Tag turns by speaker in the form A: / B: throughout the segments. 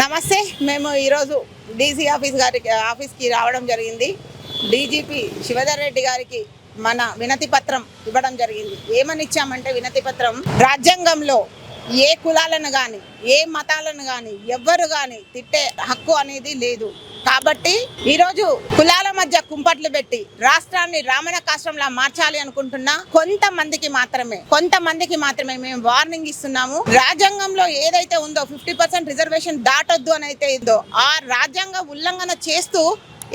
A: నమస్తే మేము ఈరోజు డీసీ ఆఫీస్కి రావడం జరిగింది. డీజీపీ శివధర్ రెడ్డి గారికి మన వినతి పత్రం ఇవ్వడం జరిగింది. ఏమని ఇచ్చామంటే వినతి పత్రం, రాజ్యాంగంలో ఏ కులాలను కానీ ఏ మతాలను కానీ ఎవ్వరు కానీ తిట్టే హక్కు అనేది లేదు. కాబట్టి ఈరోజు కులాల మధ్య కుంపట్లు పెట్టి రాష్ట్రాన్ని రామణ కాష్టంలా మార్చాలి అనుకుంటున్న కొంతమందికి మాత్రమే మేము వార్నింగ్ ఇస్తున్నాము. రాజ్యాంగంలో ఏదైతే ఉందో 50% రిజర్వేషన్ దాటొద్దు అని అయితే ఉందో ఆ రాజ్యాంగ ఉల్లంఘన చేస్తూ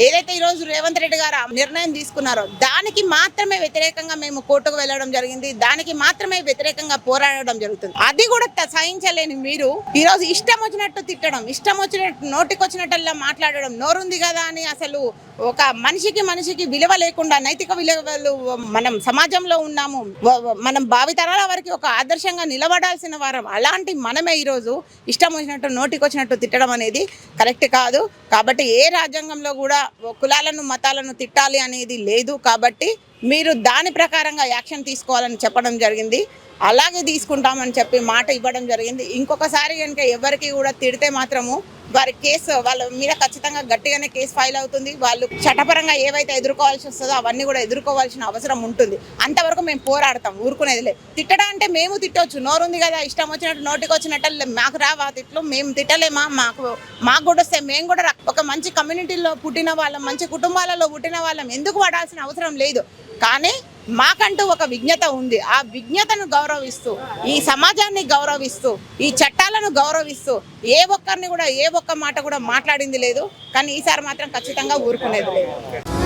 A: ఏదైతే ఈ రోజు రేవంత్ రెడ్డి గారు నిర్ణయం తీసుకున్నారో దానికి మాత్రమే వ్యతిరేకంగా మేము కోర్టుకు వెళ్ళడం జరిగింది. దానికి మాత్రమే వ్యతిరేకంగా పోరాడడం జరుగుతుంది. అది కూడా సహించలేని మీరు ఈ రోజు ఇష్టం వచ్చినట్టు తిట్టడం, ఇష్టం వచ్చినట్టు నోటికొచ్చినట్టల్లా మాట్లాడడం, నోరుంది కదా అని అసలు ఒక మనిషికి విలువ లేకుండా, నైతిక విలువలు మనం సమాజంలో ఉన్నాము, మనం భావితరాల వరకు ఒక ఆదర్శంగా నిలబడాల్సిన వారం, అలాంటి మనమే ఈరోజు ఇష్టం వచ్చినట్టు నోటికొచ్చినట్టు తిట్టడం అనేది కరెక్ట్ కాదు. కాబట్టి ఏ రాజ్యాంగంలో కూడా కులాలను మతాలను తిట్టాలి అనేది లేదు. కాబట్టి మీరు దాని ప్రకారంగా యాక్షన్ తీసుకోవాలని చెప్పడం జరిగింది. అలాగే తీసుకుంటామని చెప్పి మాట ఇవ్వడం జరిగింది. ఇంకొకసారి కనుక ఎవరికి కూడా తిడితే మాత్రము వారి కేసు వాళ్ళ మీద ఖచ్చితంగా గట్టిగానే కేసు ఫైల్ అవుతుంది. వాళ్ళు చట్టపరంగా ఏవైతే ఎదుర్కోవాల్సి వస్తుందో అవన్నీ కూడా ఎదుర్కోవాల్సిన అవసరం ఉంటుంది. అంతవరకు మేము పోరాడతాం, ఊరుకునేదిలే. తిట్టడం అంటే మేము తిట్టవచ్చు, నోరుంది కదా ఇష్టం వచ్చినట్టు నోటికి వచ్చినట్టు మాకు రావా తిట్లు, మేము తిట్టలేమా? మాకు కూడా వస్తే మేము కూడా ఒక మంచి కమ్యూనిటీలో పుట్టిన వాళ్ళం, మంచి కుటుంబాలలో పుట్టిన వాళ్ళం, ఎందుకు పడాల్సిన అవసరం లేదు. కానీ మాకంటూ ఒక విజ్ఞత ఉంది. ఆ విజ్ఞతను గౌరవిస్తూ, ఈ సమాజాన్ని గౌరవిస్తూ, ఈ చట్టాలను గౌరవిస్తూ ఏ ఒక్కరిని కూడా ఏ ఒక్క మాట కూడా మాట్లాడింది లేదు. కానీ ఈసారి మాత్రం ఖచ్చితంగా ఊరుకునేది లేదు.